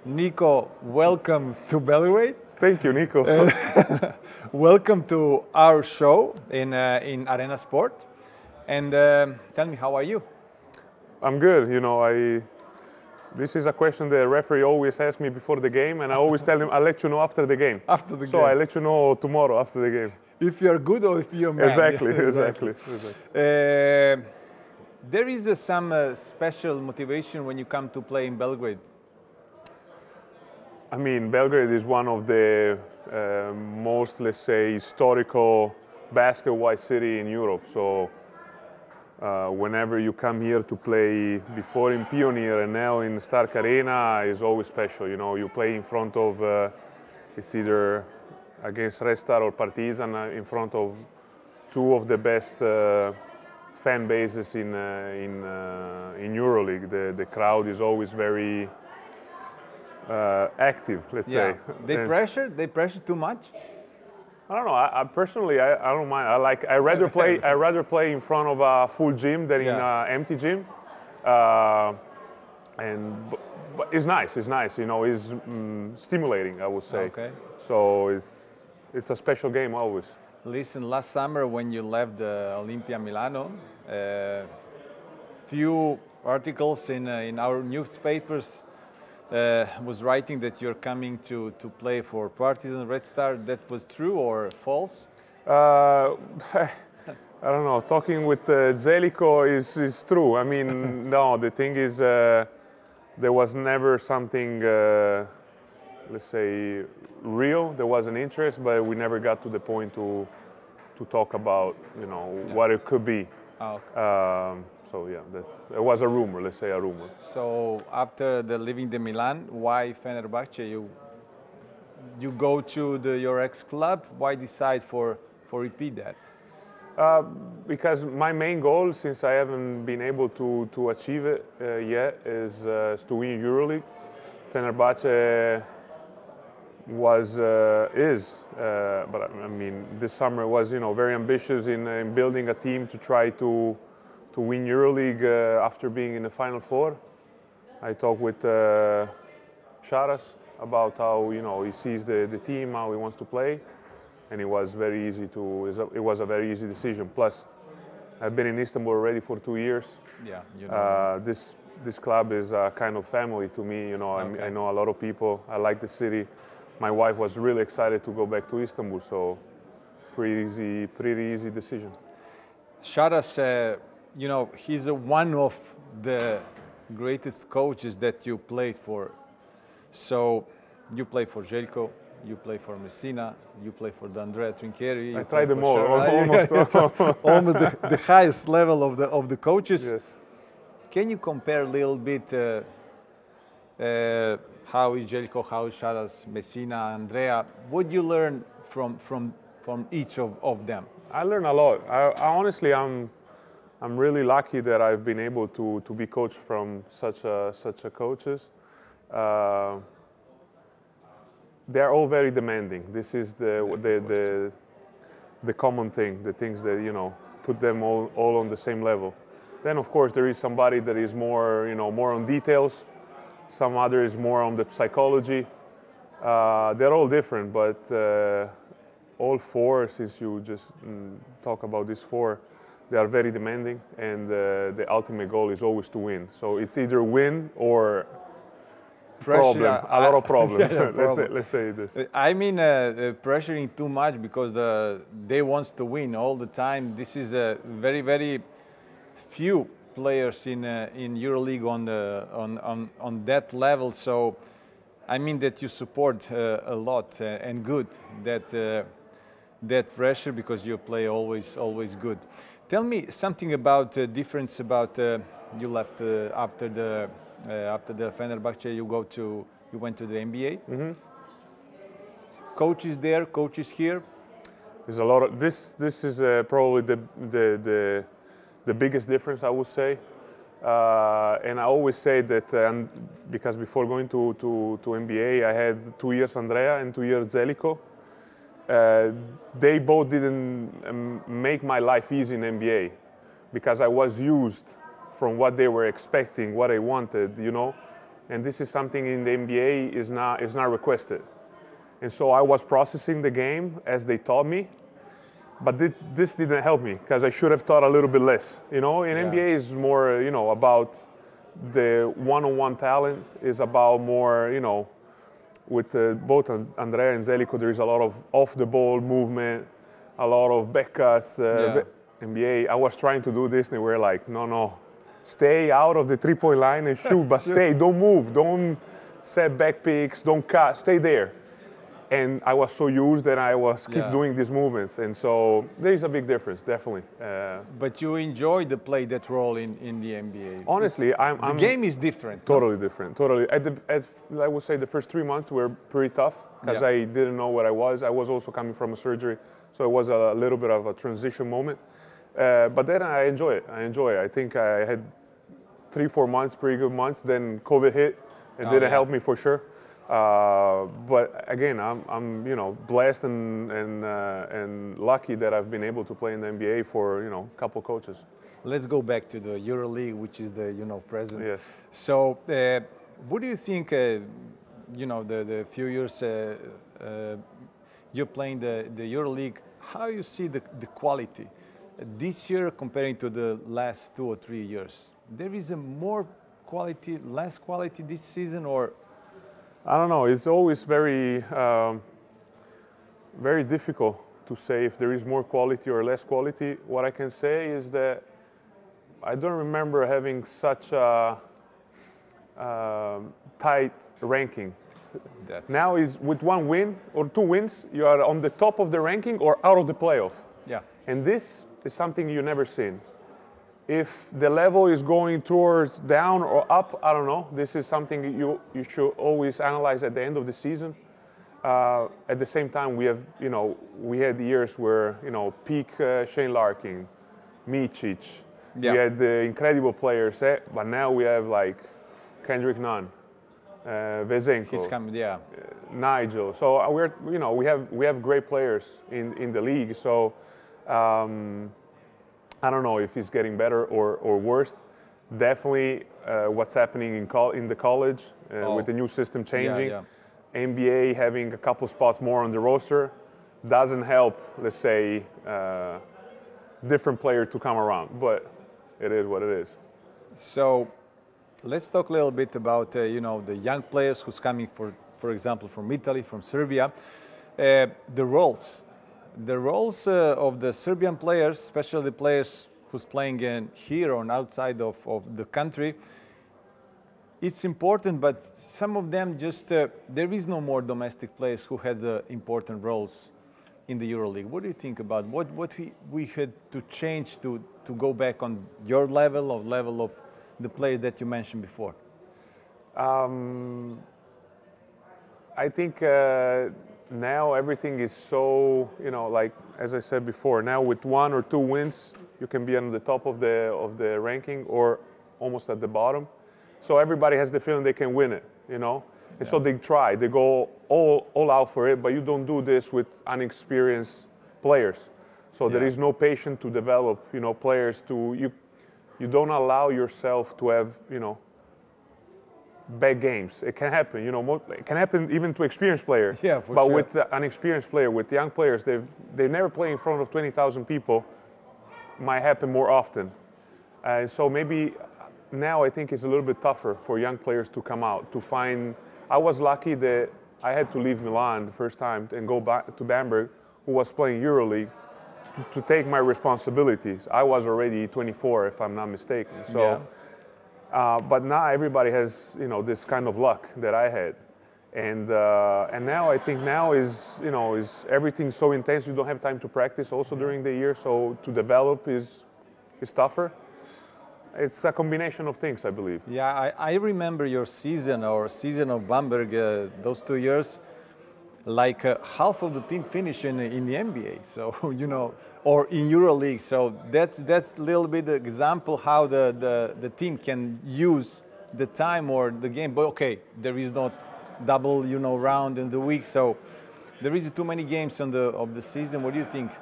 Nico, welcome to Belgrade. Thank you, Nico. Welcome to our show in Arena Sport. And tell me, how are you? I'm good. This is a question the referee always asks me before the game, and I always tell him I'll let you know after the game. After the game. So I'll let you know tomorrow after the game. If you're good or if you're mad. Exactly. There is some special motivation when you come to play in Belgrade. I mean, Belgrade is one of the most, let's say, historical basket-wise city in Europe. So whenever you come here to play, before in Pioneer and now in Stark Arena, is always special. You know, you play in front of, it's either against Red Star or Partizan, in front of two of the best fan bases in EuroLeague. The crowd is always very active, let's say. They pressure too much? I don't know. I personally, I don't mind. I rather play in front of a full gym than in an empty gym. But it's nice. It's nice. You know, it's stimulating, I would say. Okay. So it's a special game always. Listen, last summer when you left Olimpia Milano, few articles in our newspapers was writing that you're coming to play for Partizan, Red Star. That was true or false? I don't know. Talking with Zeljko is true. I mean, no. The thing is, there was never something, let's say, real. There was an interest, but we never got to the point to talk about, what it could be. Oh, okay. So yeah, it was a rumor. Let's say a rumor. So after leaving the Milan, why Fenerbahce? You go to your ex-club. Why decide for repeat that? Because my main goal, since I haven't been able to achieve it yet, is to win EuroLeague. Fenerbahce but I mean, this summer was very ambitious in building a team to try to win EuroLeague after being in the Final Four. I talked with Sharas about how he sees the team, how he wants to play, and it was a very easy decision. Plus, I've been in Istanbul already for 2 years. Yeah, this club is a kind of family to me. Okay. I know a lot of people. I like the city. My wife was really excited to go back to Istanbul, so pretty easy decision. Sharas, he's one of the greatest coaches that you played for. So you play for Zeljko, you play for Messina, you play for D'Andrea Trinchieri. I tried them all, almost the highest level of the coaches. Yes. Can you compare a little bit how is Zeljko, how is Sharas, Messina, Andrea? What you learn from each of them? I learned a lot. Honestly, I'm really lucky that I've been able to be coached from such a coaches. They're all very demanding. This is the common thing, the things that put them all on the same level. Then of course there is somebody that is more more on details. Some others more on the psychology. They're all different, but all four, since you just talk about these four, they are very demanding, and the ultimate goal is always to win. So it's either win or problem. A lot of problems. Let's say this. I mean, pressuring too much because they want to win all the time. This is a very few players in EuroLeague on that level. So I mean that you support a lot and good that pressure because you play always good. Tell me something about the difference about you left after the Fenerbahce. You went to the NBA. Mm-hmm. Coaches there, coaches here. There's a lot of this. This is probably the biggest difference, I would say. And I always say that because before going to NBA, I had 2 years Andrea and 2 years Zeljko. They both didn't make my life easy in NBA because I was used from what they were expecting, what I wanted, and this is something in the NBA is not requested. And so I was processing the game as they taught me, but this didn't help me because I should have taught a little bit less. In NBA is more, about the one-on-one talent, is about more, with both Andrea and Zeljko, there is a lot of off-the-ball movement, a lot of back cuts. NBA, I was trying to do this, and they were like, no, stay out of the three-point line and shoot, but stay, don't move, don't set back picks, don't cut, stay there. And I was so used that I was keep doing these movements, and so there is a big difference, definitely. But you enjoy to play that role in the NBA. Honestly, the game is different. Totally different. Totally. I would say the first 3 months were pretty tough because I didn't know what I was. I was also coming from a surgery, so it was a little bit of a transition moment. But then I enjoy it. I think I had 3-4 months, pretty good months. Then COVID hit and didn't help me for sure. But again, I'm blessed and lucky that I've been able to play in the NBA for a couple coaches. Let's go back to the EuroLeague, which is the present. Yes. So, what do you think? The few years you're playing the EuroLeague, how you see the quality this year comparing to the last 2 or 3 years? There is a more quality, less quality this season, or? I don't know. It's always very, very difficult to say if there is more quality or less quality. What I can say is that I don't remember having such a tight ranking. Now is with 1 win or 2 wins, you are on the top of the ranking or out of the playoff. Yeah. And this is something you never seen. If the level is going towards down or up, I don't know. This is something you should always analyze at the end of the season. At the same time, we had years where, peak Shane Larkin, Micic. We had the incredible players, but now we have like Kendrick Nunn, Vezenko. He's coming, Nigel. So we have great players in the league. So. I don't know if it's getting better or worse. Definitely what's happening in the college with the new system changing. NBA having a couple spots more on the roster doesn't help, let's say, different player to come around. But it is what it is. So let's talk a little bit about, the young players who's coming, for example, from Italy, from Serbia. The roles. The roles of the Serbian players, especially the players who's playing here or outside of the country, it's important, but some of them just, there is no more domestic players who had important roles in the EuroLeague. What do you think about what we had to change to go back on your level or level of the players that you mentioned before? I think now everything is so, like as I said before, now with 1 or 2 wins, you can be on the top of the ranking or almost at the bottom. So everybody has the feeling they can win it, And so they try, they go all out for it, but you don't do this with inexperienced players. So there is no patience to develop, players you don't allow yourself to have, bad games. It can happen, it can happen even to experienced players. Yeah, for sure. But with an experienced player, with young players, they never play in front of 20,000 people. Might happen more often. And so maybe now I think it's a little bit tougher for young players to come out, to find. I was lucky that I had to leave Milan the first time and go back to Bamberg, who was playing EuroLeague, to take my responsibilities. I was already 24, if I'm not mistaken. So. But now everybody has, this kind of luck that I had, and now I think is everything so intense you don't have time to practice also during the year, so to develop is tougher. It's a combination of things, I believe. Yeah, I remember your season of Bamberg, those 2 years. Like half of the team finished in the NBA, so or in EuroLeague. So that's a little bit the example how the team can use the time or the game. But okay, there is not double round in the week, so there is too many games of the season. What do you think?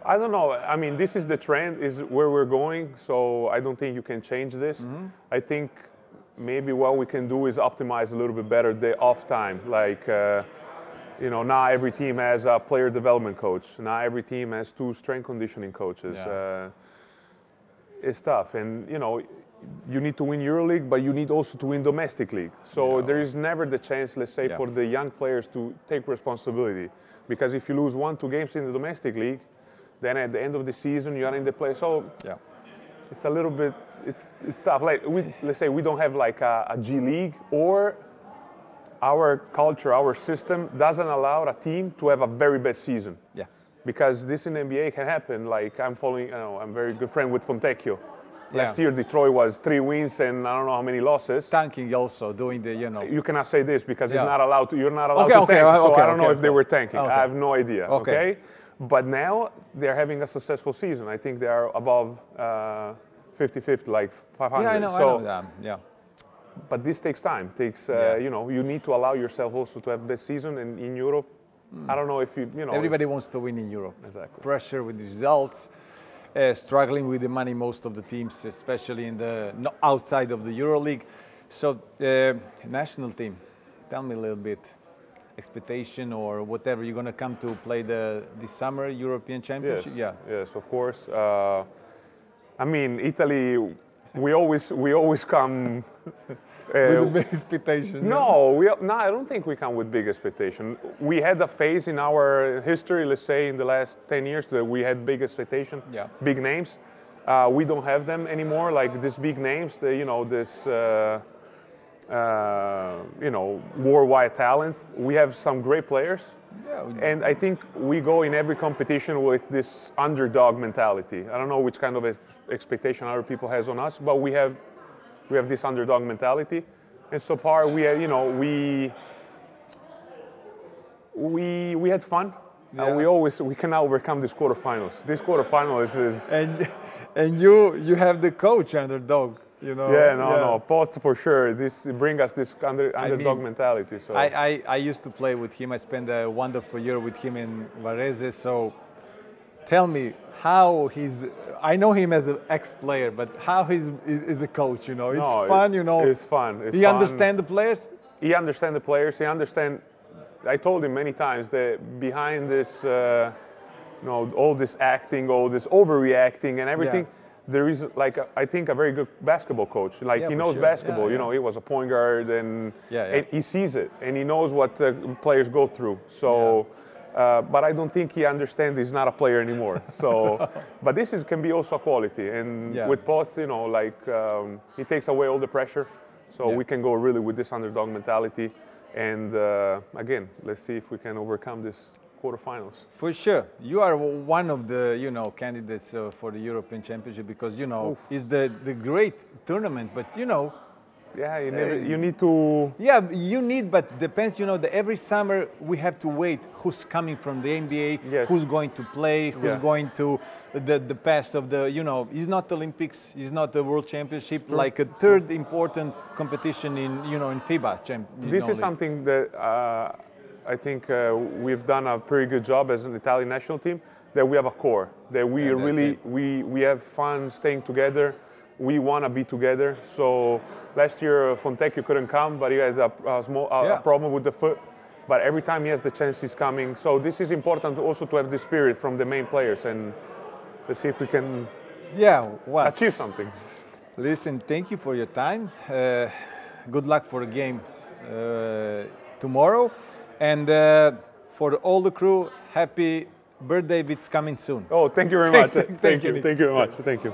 I don't know. I mean, this is the trend, is where we're going. So I don't think you can change this. I think maybe what we can do is optimize a little bit better the off time. Like, you know, now every team has a player development coach. Now every team has 2 strength conditioning coaches. Yeah. It's tough, and you know, you need to win EuroLeague, but you need also to win domestic league. So there is never the chance, let's say, for the young players to take responsibility. Because if you lose 1-2 games in the domestic league, then at the end of the season you are in the play. So it's a little bit, it's tough. Like let's say we don't have like a G League, or our culture, our system doesn't allow a team to have a very bad season. Yeah. Because this in the NBA can happen. Like I'm following, you know, I'm very good friend with Fontecchio. Last year Detroit was 3 wins and I don't know how many losses. Tanking also, doing the, you know. You cannot say this because it's not allowed to, you're not allowed to tank. So I don't know if they were tanking. I have no idea. Okay. But now they're having a successful season. I think they are above 50-50, like 500. Yeah, I know, so, I know that. Yeah. But this takes time. Takes you know, you need to allow yourself also to have this season in Europe. I don't know if you know. Everybody wants to win in Europe. Exactly. Pressure with the results, struggling with the money. Most of the teams, especially in the outside of the EuroLeague. So, national team, tell me a little bit. Expectation or whatever you're going to come to play this summer European Championship. Yes. Yes, of course. I mean, Italy. We always come. With a big expectation. No, I don't think we come with big expectation. We had a phase in our history, let's say in the last 10 years, that we had big expectation, big names. We don't have them anymore, like these big names, you know, this, you know, worldwide talents. We have some great players. And I think we go in every competition with this underdog mentality. I don't know which kind of expectation other people has on us, but we have this underdog mentality, and so far we you know, we had fun. We can now overcome this quarterfinals. This quarterfinals is and you have the coach underdog. You know. No, Post for sure. This bring us this underdog mentality. So I used to play with him. I spent a wonderful year with him in Varese. So tell me how he's. I know him as an ex-player, but how he's is a coach. You know, it's fun. You know, it's fun. He understand the players. He understand the players. He understand. I told him many times that behind this, you know, all this acting, all this overreacting, and everything. There is, like, I think, a very good basketball coach. Like, he knows basketball. You know, he was a point guard, and he sees it, and he knows what the players go through. So, but I don't think he understands he's not a player anymore. So, but this can be also a quality. And with Post, you know, like, he takes away all the pressure. So we can go really with this underdog mentality. And again, let's see if we can overcome this quarterfinals. For sure. You are one of the, you know, candidates for the European Championship because, you know, it's the great tournament, but, you know. Yeah, you need to. Yeah, you need, but depends, you know, every summer we have to wait who's coming from the NBA, who's going to play, who's going to the past of the, you know, it's not Olympics, it's not the World Championship, like a third important competition in, you know, in FIBA. This is something that I think we've done a pretty good job as an Italian national team, that we have a core, that we really, we have fun staying together, we want to be together. So last year Fontecchio couldn't come, but he has a small problem with the foot, but every time he has the chance he's coming. So this is important also to have the spirit from the main players, and let's see if we can achieve something. Listen, thank you for your time. Good luck for the game tomorrow. And for all the crew, happy birthday, it's coming soon. Oh, thank you very much. Thank you very much. Thank you.